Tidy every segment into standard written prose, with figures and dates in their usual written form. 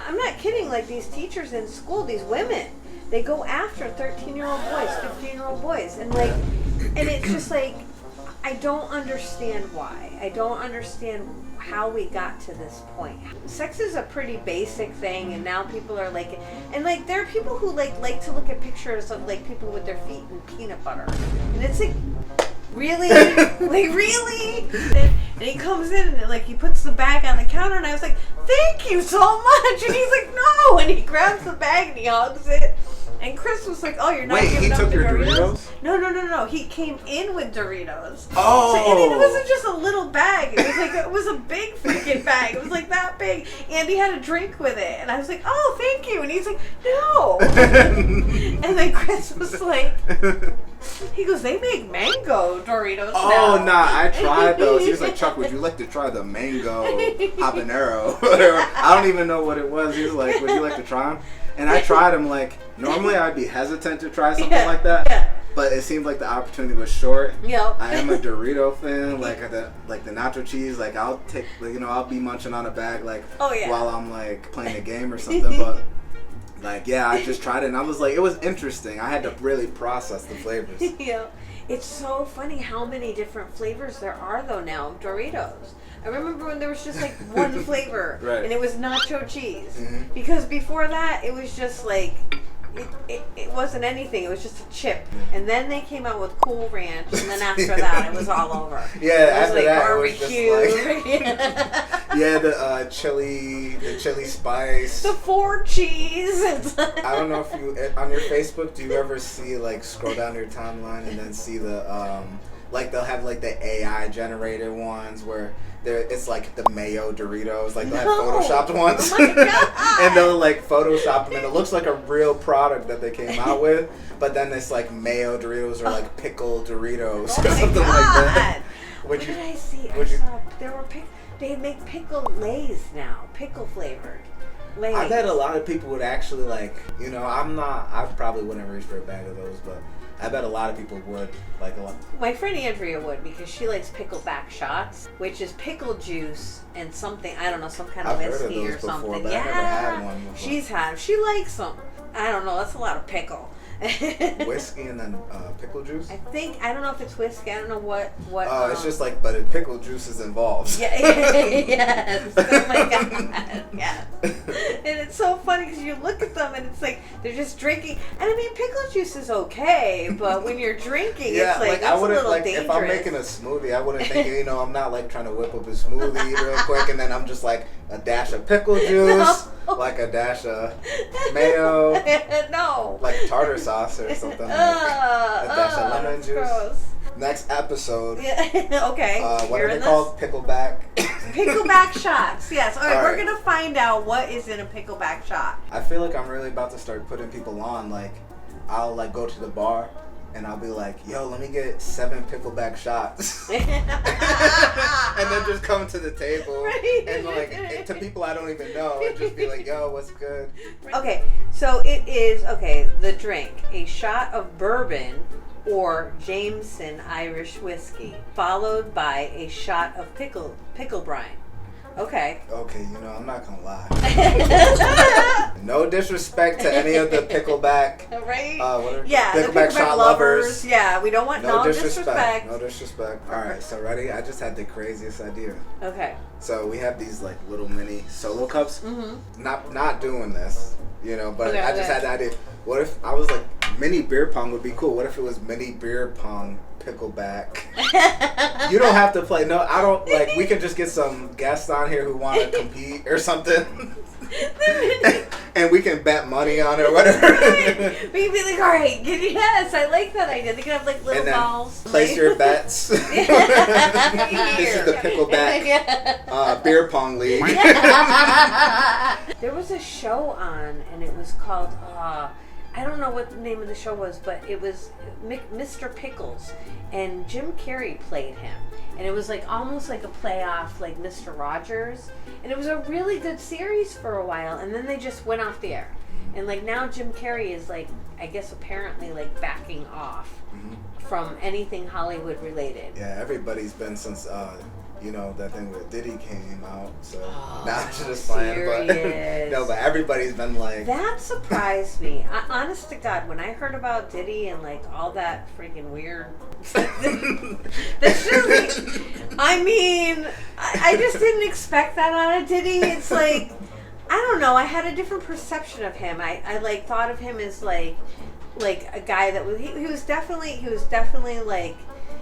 I'm not kidding. Like these teachers in school, these women, they go after 13-year-old boys, 15-year-old boys, and it's just like, I don't understand why. I don't understand how we got to this point. Sex is a pretty basic thing, and now people are like, and like there are people who like to look at pictures of like people with their feet in peanut butter, and it's like, really, like really. And he comes in and like he puts the bag on the counter, and I was like, thank you so much, and he's like, no, and he grabs the bag and he hugs it. And Chris was like, "Oh, you're not giving up the Doritos?" No. He came in with Doritos. Oh. So, and it wasn't just a little bag. It was a big freaking bag. It was like that big. And he had a drink with it. And I was like, "Oh, thank you." And he's like, "No." And then Chris was like, he goes, "They make mango Doritos now." Oh, nah, I tried those. He was like, "Chuck, would you like to try the mango habanero?" I don't even know what it was. He was like, "Would you like to try them?" And I tried them. Like, normally I'd be hesitant to try something like that. Yeah. But it seemed like the opportunity was short. Yep. I am a Dorito fan. Like the nacho cheese. Like I'll take, I'll be munching on a bag while I'm like playing a game or something. But I just tried it and I was like, it was interesting. I had to really process the flavors. Yeah. It's so funny how many different flavors there are though now of Doritos. I remember when there was just like one flavor, right. And it was nacho cheese. Mm-hmm. Because before that, it was just like, it wasn't anything. It was just a chip. And then they came out with Cool Ranch, and then after that, it was all over. Yeah, after like that, barbecue. It was just the chili spice, the 4 cheese. I don't know if you on your Facebook, do you ever see scroll down your timeline and then see the they'll have the AI generated ones where it's like the mayo Doritos, they'll have photoshopped ones. Oh my God. And they'll Photoshop them and it looks like a real product that they came out with, but then it's mayo Doritos or pickle Doritos or something like that. What did I see? They make pickle Lays now, pickle flavored Lays. I bet a lot of people would actually I probably wouldn't reach for a bag of those, but I bet a lot of people would like a lot. My friend Andrea would, because she likes pickleback shots, which is pickle juice and something, I don't know, some kind of whiskey or something. Before, but I've never had one before. She likes them. I don't know, that's a lot of pickle. Whiskey and then pickle juice? I don't know if it's whiskey, I don't know what. Oh, it's just but pickle juice is involved. Yeah, yes. Oh my God. Yeah. And it's so funny because you look at them and it's like they're just drinking. And I mean, pickle juice is okay, but when you're drinking, it's that's I wouldn't, a little dangerous. If I'm making a smoothie, I wouldn't think, I'm not trying to whip up a smoothie real quick and then I'm just a dash of pickle juice, a dash of mayo. No. Tartar sauce or something. A dash of lemon juice. Gross. Next episode. Yeah. Okay. What are they called? Pickleback. Pickleback shots. Yes. All right. We're right. gonna find out what is in a pickleback shot. I feel like I'm really about to start putting people on. I'll go to the bar and I'll be like, "Yo, let me get 7 pickleback shots," and then just come to the table and to people I don't even know and just be like, "Yo, what's good?" Okay. So it is the drink: a shot of bourbon or Jameson Irish whiskey, followed by a shot of pickle brine. Okay. Okay, I'm not gonna lie. No disrespect to any of the pickleback. Right? Pickleback shot lovers. Yeah, we don't want no disrespect. No disrespect. All right, so ready? I just had the craziest idea. Okay. So we have these little mini solo cups. Mm-hmm. Not doing this, but I just had the idea. What if I was mini beer pong would be cool? What if it was mini beer pong pickleback? You don't have to play. No, I don't. We could just get some guests on here who want to compete or something. And we can bet money on it or whatever. Right. We can be all right, yes, I like that idea. They can have little and then balls. Place your bets. This is the pickleback beer pong league. There was a show on, and it was called, I don't know what the name of the show was, but it was Mr. Pickles, and Jim Carrey played him. And it was almost like a play off Mr. Rogers. And it was a really good series for a while, and then they just went off the air. And now Jim Carrey is I guess apparently backing off from anything Hollywood related. Yeah, everybody's been since you know, that thing with Diddy came out. So Oh, now I'm just playing. But no, but everybody's been like, that surprised me. Honest to God, when I heard about Diddy and like all that freaking weird, that's just like, I mean, I just didn't expect that out of Diddy. It's like, I don't know. I had a different perception of him. I like thought of him as like a guy that was he was definitely like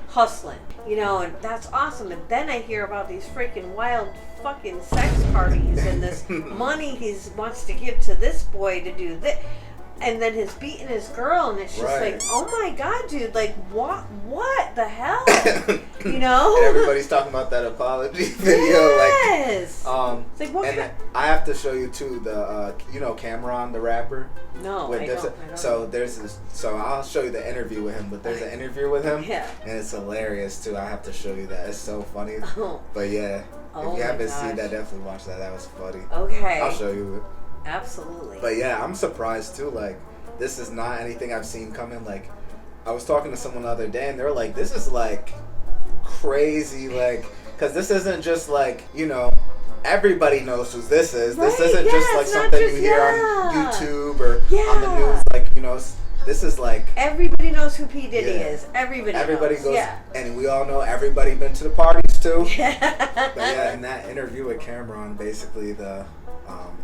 hustling, you know, and that's awesome. And then I hear about these freaking wild fucking sex parties and this money he wants to give to this boy to do this, and then his beating his girl, and it's just like, oh my God, dude, like what the hell, you know? And everybody's talking about that apology video. Yes. Like, it's like, what and I have to show you too the you know Cameron the rapper. No, I don't. So there's this. So I'll show you the interview with him. But there's an interview with him, yeah, and it's hilarious too. I have to show you that. It's so funny. Oh. But yeah, Oh if you haven't gosh. seen that, definitely watch that. That was funny. Okay. I'll show you it. Absolutely. But yeah, I'm surprised too. Like, this is not anything I've seen coming. Like, I was talking to someone the other day, and they're like, "This is like crazy." Like, because this isn't just like, you know, everybody knows who this is. Right, This isn't just like something you hear on YouTube or on the news. Like, you know, this is like everybody knows who P. Diddy is. Everybody knows. Goes, and we all know everybody been to the parties too. Yeah. But yeah, in that interview with Cameron, basically the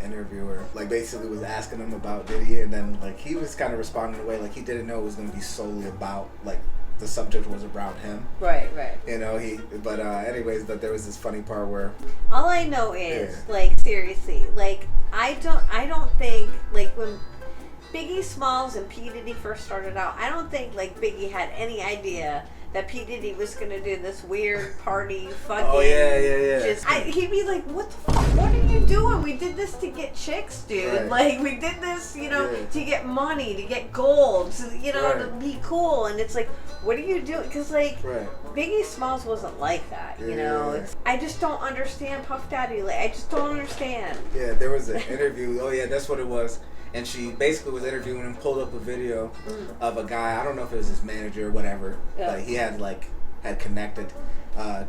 interviewer like basically was asking him about Diddy, and then like he was kind of responding in a way like he didn't know it was going to be solely about like the subject was around him. Right. You know, but anyways, but there was this funny part where all I know is like, seriously, like I don't think like when Biggie Smalls and P. Diddy first started out, I don't think like Biggie had any idea that P. Diddy was gonna do this weird party fucking. Oh yeah. He'd be like, "What the fuck? What are you doing? We did this to get chicks, dude. Right. Like we did this, you know, to get money, to get gold, you know, to be cool." And it's like, what are you doing? Because like Biggie Smalls wasn't like that, you know. I just don't understand Puff Daddy. Like I just don't understand. Yeah, there was an interview. Oh yeah, that's what it was. And she basically was interviewing him, pulled up a video of a guy, I don't know if it was his manager or whatever, but he had connected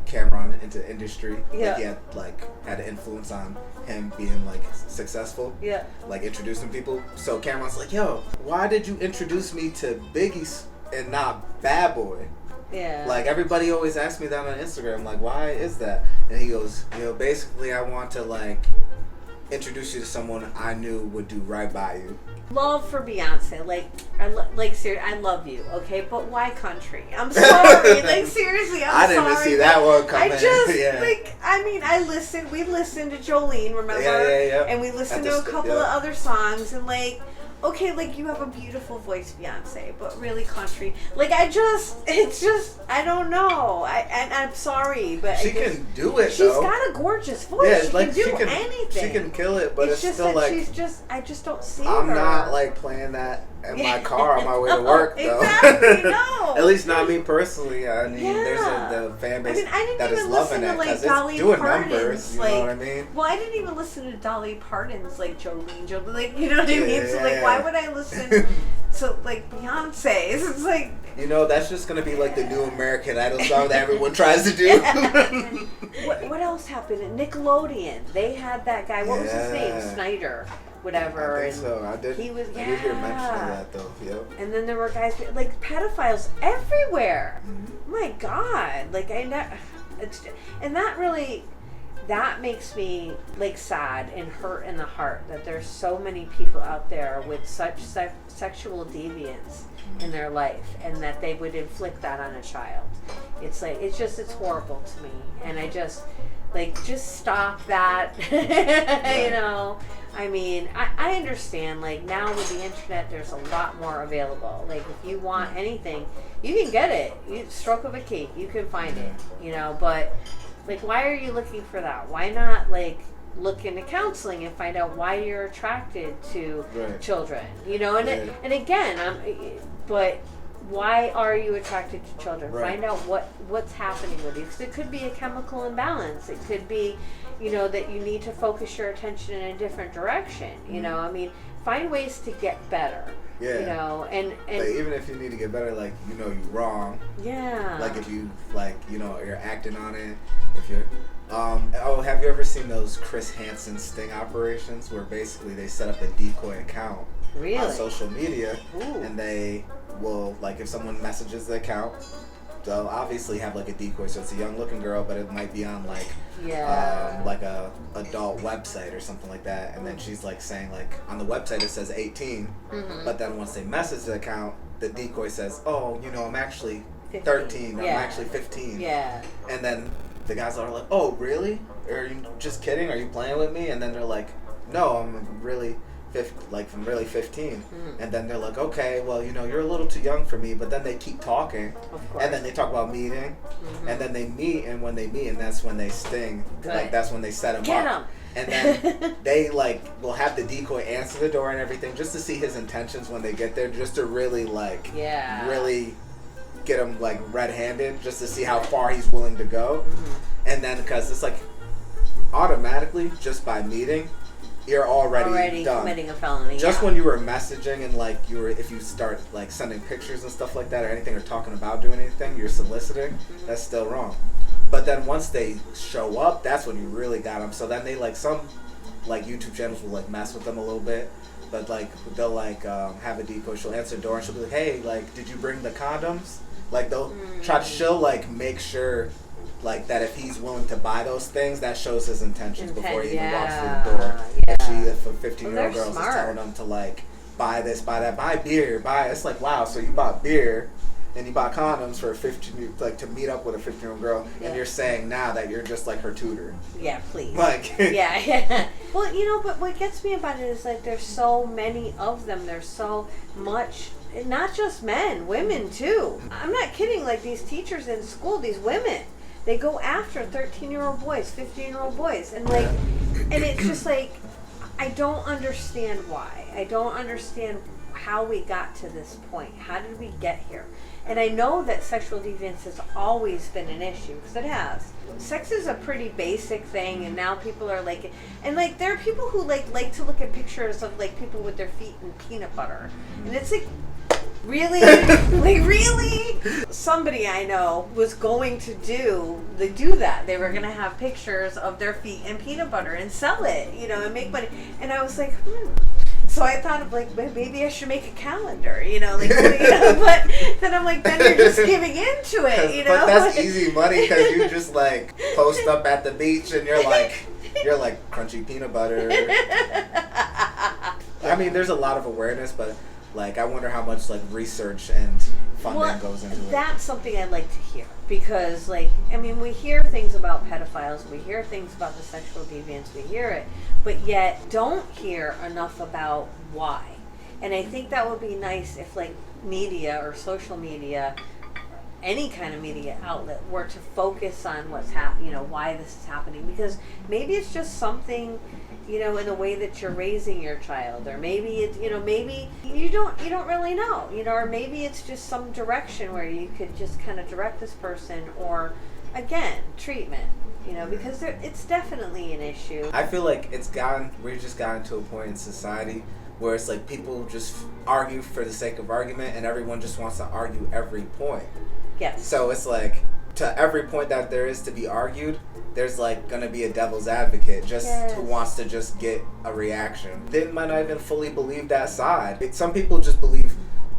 Cameron into industry. Like he had an influence on him being like successful. Yeah. Like introducing people. So Cameron's like, "Yo, why did you introduce me to Biggie and not Bad Boy?" Yeah. Like everybody always asks me that on Instagram, like, why is that? And he goes, you know, basically I want to like introduce you to someone I knew would do right by you. Love for Beyonce, like seriously, I love you, okay, but why country? I'm sorry, like seriously, I didn't even see that one coming. I just like, I mean, we listened to Jolene, remember? Yeah. And we listened to a couple of other songs, and like, okay, like you have a beautiful voice, Beyonce, but really country. Like I don't know. I'm sorry, but she can do it. She's got a gorgeous voice. Yeah, she can do anything. She can kill it, but it's just still like I just don't see I'm her. not like playing that in my car on my way to work, though. Exactly, no. At least not me personally. I mean, there's the fan base that is loving it because it's doing numbers. You know what I mean? Well, I didn't even listen to Dolly Parton's like Jolene, like, you know what I mean? So like, why would I listen to like Beyonce's? It's like, you know, that's just gonna be like the new American Idol song that everyone tries to do. What else happened at Nickelodeon? They had that guy. What was his name? Snyder. Whatever. I think so. I did hear mention of that though. Yep. And then there were guys like pedophiles everywhere. Mm-hmm. My God, like and that makes me like sad and hurt in the heart that there's so many people out there with such sexual deviance in their life, and that they would inflict that on a child. It's like it's horrible to me, and I just stop that. You know. I mean, I understand, like, now with the internet, there's a lot more available. Like, if you want anything, you can get it. Stroke of a key, you can find it, you know, but, like, why are you looking for that? Why not, like, look into counseling and find out why you're attracted to children, you know? And again, but why are you attracted to children? Find out what's happening with you. Because it could be a chemical imbalance. It could be, you know, that you need to focus your attention in a different direction. You know, I mean, find ways to get better. Yeah. You know, and but even if you need to get better, like, you know, you're wrong. Yeah. Like if you, like, you know, you're acting on it if you're. Have you ever seen those Chris Hansen sting operations where basically they set up a decoy account on social media, and they will, like, if someone messages the account, they'll obviously have like a decoy, so it's a young looking girl, but it might be on like like a adult website or something like that, and then she's like saying, like, on the website it says 18, but then once they message the account, the decoy says, oh, you know, I'm actually 13, or I'm actually 15, and then the guys are like, oh, really? Are you just kidding? Are you playing with me? And then they're like, no, I'm really 15. And then they're like, okay, well, you know, you're a little too young for me. But then they keep talking, and then they talk about meeting, and then they meet, and when they meet, and that's when they sting. Like, that's when they set him up. And then they, like, will have the decoy answer the door and everything just to see his intentions when they get there, just to really, like, really get him, like, red-handed, just to see how far he's willing to go. And then, because it's like, automatically, just by meeting, you're already done. Committing a felony. Just when you were messaging and, like, if you start, like, sending pictures and stuff like that or anything, or talking about doing anything, you're soliciting, that's still wrong. But then once they show up, that's when you really got them. So then they, like, some, like, YouTube channels will, like, mess with them a little bit. But, like, they'll, like, have a decoy. She'll answer the door and she'll be like, hey, like, did you bring the condoms? Like, she'll, like, make sure, like, that if he's willing to buy those things, that shows his intentions before he even walks through the door. If a 15-year-old girl is telling them to, like, buy this, buy that, buy beer, it's like, wow, so you bought beer and you bought condoms for a 15, like, to meet up with a 15-year-old girl, and you're saying now that you're just like her tutor. Yeah, please. Like, Well, you know, but what gets me about it is, like, there's so many of them. There's so much. Not just men, women too. I'm not kidding. Like, these teachers in school, these women, they go after 13-year-old boys, 15-year-old boys, and, like, and it's just like, I don't understand why. I don't understand how we got to this point. How did we get here? And I know that sexual deviance has always been an issue, because it has. Sex is a pretty basic thing, and now people are like, and, like, there are people who like to look at pictures of, like, people with their feet in peanut butter, and it's like, really? Like, really? Somebody I know was going to do that. They were going to have pictures of their feet in peanut butter and sell it, you know, and make money. And I was like, So I thought of, like, maybe I should make a calendar, you know, like, you know, but then I'm like, then you're just giving into it, you know. But that's easy money, because you just, like, post up at the beach and you're like crunchy peanut butter. I mean, there's a lot of awareness, but, like, I wonder how much, like, research and funding goes into it. That's something I'd like to hear, because, like, I mean, we hear things about pedophiles, we hear things about the sexual deviance, we hear it, but yet don't hear enough about why. And I think that would be nice if, like, media or social media, any kind of media outlet, were to focus on what's happening, you know, why this is happening, because maybe it's just something, you know, in the way that you're raising your child, or maybe it, you know, maybe you don't really know, you know, or maybe it's just some direction where you could just kind of direct this person, or, again, treatment, you know, because it's definitely an issue. I feel like we've just gotten to a point in society where it's like people just argue for the sake of argument, and everyone just wants to argue every point. Yes. So it's like, to every point that there is to be argued, there's, like, gonna be a devil's advocate who wants to just get a reaction. They might not even fully believe that side. Some people just believe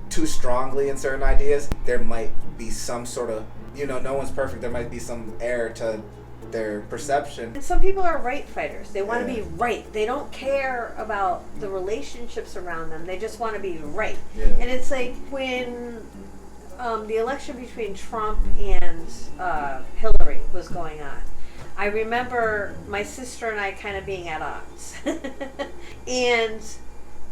too strongly in certain ideas. There might be some sort of, you know, no one's perfect. There might be some error to their perception. And some people are right fighters. They want to be right. They don't care about the relationships around them. They just want to be right. Yeah. And it's like when the election between Trump and Hillary was going on, I remember my sister and I kind of being at odds. And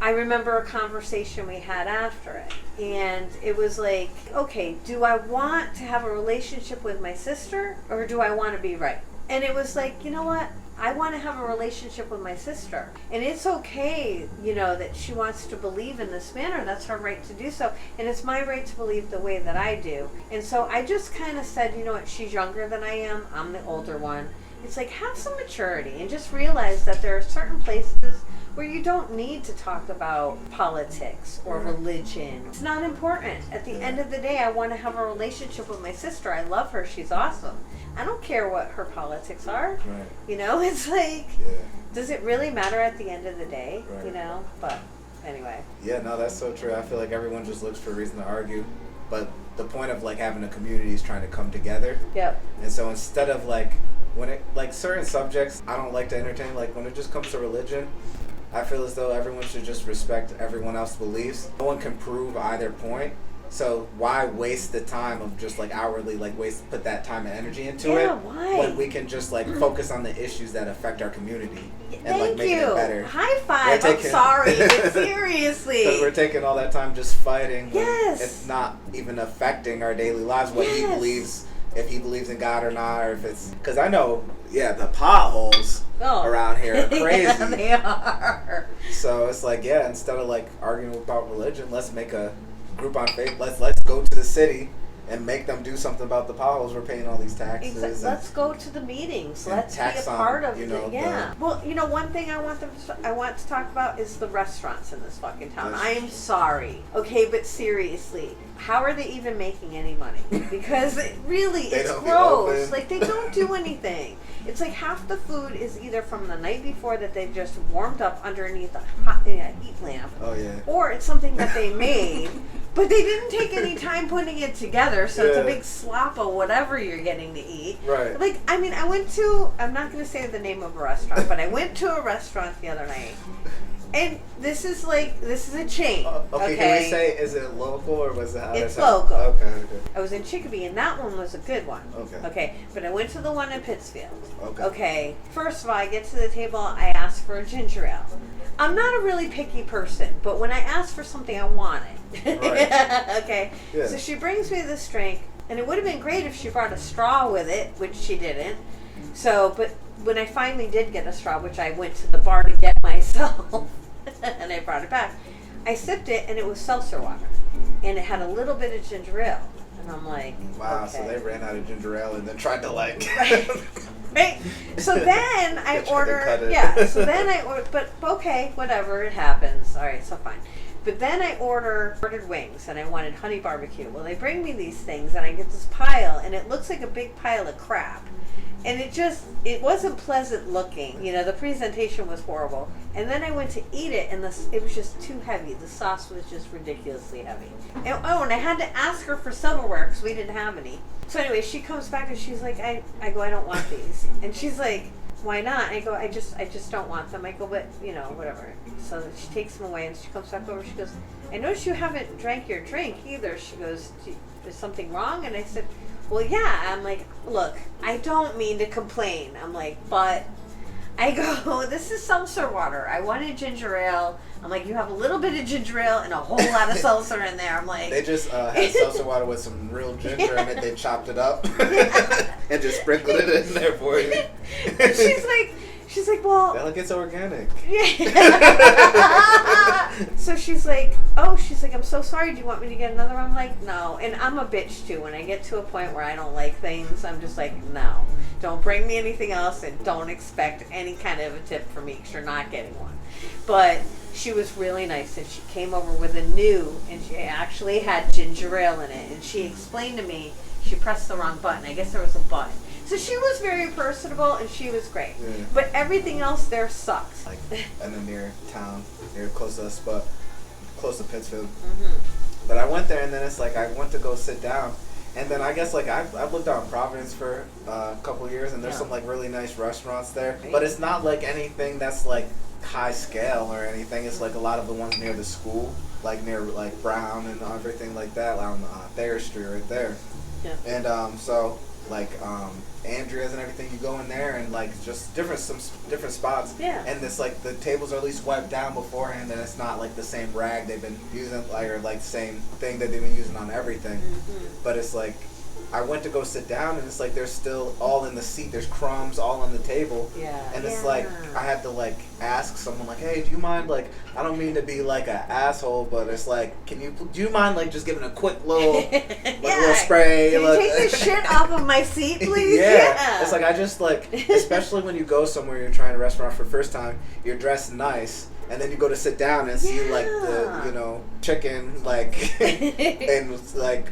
I remember a conversation we had after it. And it was like, okay, do I want to have a relationship with my sister, or do I want to be right? And it was like, you know what? I want to have a relationship with my sister. And it's okay, you know, that she wants to believe in this manner. That's her right to do so. And it's my right to believe the way that I do. And so I just kind of said, you know what? She's younger than I am. I'm the older one. It's like, have some maturity and just realize that there are certain places where you don't need to talk about politics or religion. It's not important. At the end of the day, I want to have a relationship with my sister. I love her. She's awesome. I don't care what her politics are. Right. You know, it's like, Yeah. does it really matter at the end of the day? Right. You know, but anyway. Yeah, no, that's so true. I feel like everyone just looks for a reason to argue, but the point of like having a community is trying to come together. Yep. And so instead of like when it like certain subjects I don't like to entertain, like when it just comes to religion, I feel as though everyone should just respect everyone else's beliefs. No one can prove either point. So why waste the time of just like hourly put that time and energy into it why? when we can just like focus on the issues that affect our community and like Thank making you. it better. High five. I'm sorry, but seriously. Because we're taking all that time just fighting. Yes. It's not even affecting our daily lives, what he believes, if he believes in God or not, or if it's... Because I know, the potholes around here are crazy. Yeah, they are. So it's like, instead of like arguing about religion, let's make a group on Facebook. Let's go to the city and make them do something about the potholes. We're paying all these taxes. Exactly. Let's go to the meetings. Let's be a on, part of you know, it. Yeah. Well, one thing I want to talk about is the restaurants in this fucking town. I am sorry. Okay, but seriously, how are they even making any money? Because it's gross. Like, they don't do anything. It's like half the food is either from the night before that they've just warmed up underneath a hot heat lamp. Oh, yeah. Or it's something that they made. But they didn't take any time putting it together, so it's a big slop of whatever you're getting to eat. Right. Like, I mean, I'm not going to say the name of a restaurant, but I went to a restaurant the other night. And this is a chain. Okay, can we say, is it local or was it... It's local. Okay. I was in Chicopee, and that one was a good one. Okay, but I went to the one in Pittsfield. Okay, first of all, I get to the table, I ask for a ginger ale. I'm not a really picky person, but when I ask for something, I want it. Right. Okay, so she brings me this drink, and it would have been great if she brought a straw with it, which she didn't. So, but when I finally did get a straw, which I went to the bar to get myself, and I brought it back, I sipped it, and it was seltzer water, and it had a little bit of ginger ale, and I'm like, wow, okay. So they ran out of ginger ale and then tried to like... Right. So then I order, so then I order, but okay, whatever, it happens. All right, so fine. But then I ordered wings, and I wanted honey barbecue. Well, they bring me these things, and I get this pile, and it looks like a big pile of crap. And it wasn't pleasant looking. The presentation was horrible. And then I went to eat it, and it was just too heavy. The sauce was just ridiculously heavy. And I had to ask her for silverware because we didn't have any. So anyway, she comes back and she's like, I go, I don't want these. And she's like, why not? I go, I just don't want them. I go, but whatever. So she takes them away, and she comes back over. She goes, I noticed you haven't drank your drink either. She goes, is something wrong? And I said, well, yeah. I'm like, look, I don't mean to complain. I'm like, but I go, this is seltzer water. I wanted ginger ale. I'm like, you have a little bit of ginger ale and a whole lot of seltzer in there. I'm like... They just had seltzer water with some real ginger in it. They chopped it up and just sprinkled it in there for you. She's like, well... They're like, it's organic. So she's like, I'm so sorry. Do you want me to get another one? I'm like, no. And I'm a bitch, too. When I get to a point where I don't like things, I'm just like, no. Don't bring me anything else, and don't expect any kind of a tip from me because you're not getting one. But she was really nice, and she came over with a new, and she actually had ginger ale in it. And she explained to me, she pressed the wrong button. I guess there was a button. So she was very personable, and she was great. Yeah. But everything else there sucks. Like, and then near town, close to us, but close to Pittsfield. Mm-hmm. But I went there, and then it's like I went to go sit down. And then I guess I've lived out in Providence for a couple of years, and there's some like really nice restaurants there. Right. But it's not like anything that's like high scale or anything. It's like a lot of the ones near the school, like near like Brown and everything like that on Thayer Street right there. Yeah. And so like Andrea's and everything, you go in there and like just different spots. Yeah. And it's like the tables are at least wiped down beforehand, and it's not like the same rag they've been using, or like the same thing that they've been using on everything. Mm-hmm. But it's like I went to go sit down, and it's like there's still all in the seat. There's crumbs all on the table. Yeah. And it's like I had to like ask someone like, hey, do you mind, like, I don't mean to be like an asshole, but it's like, do you mind like just giving a quick little little spray? Can you take this shit off of my seat, please? Yeah. It's like I just like, especially when you go somewhere, you're trying a restaurant for the first time, you're dressed nice. And then you go to sit down and see like the chicken like and like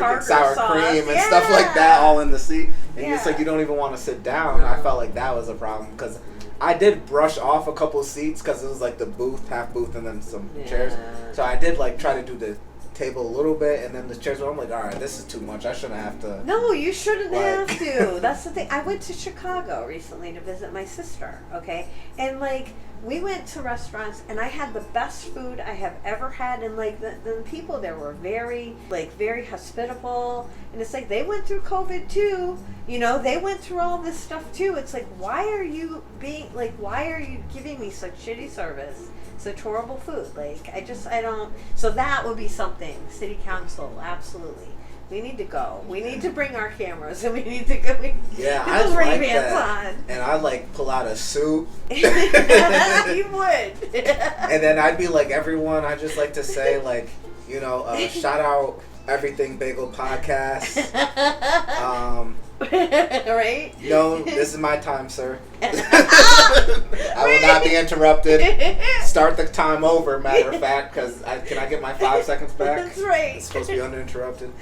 freaking sour sauce. cream and stuff like that all in the seat. And it's like Yeah. you don't even want to sit down. No. I felt like that was a problem because I did brush off a couple seats because it was like the booth, half booth, and then some chairs. So I did like try to do the table a little bit, and then the chairs. I'm like, all right, this is too much. I shouldn't have to. No, you shouldn't Like- have to. That's the thing. I went to Chicago recently to visit my sister, okay? And, like, we went to restaurants, and I had the best food I have ever had, and, like, the people there were very hospitable, and it's like, they went through COVID, too. You know, they went through all this stuff, too. It's like, why are you giving me such shitty service? Such horrible food. Like, I don't. So that would be something. City council, absolutely. We need to go. We need to bring our cameras and we need to go. Yeah, Get I those like Ray-Bans that. on. And I like pull out a suit. You would. And then I'd be like, everyone, I just like to say, like, you know, shout out Everything Bagel Podcast. Right? No, this is my time, sir. I will not be interrupted. Start the time over, matter of fact, because can I get my 5 seconds back? That's right. It's supposed to be uninterrupted.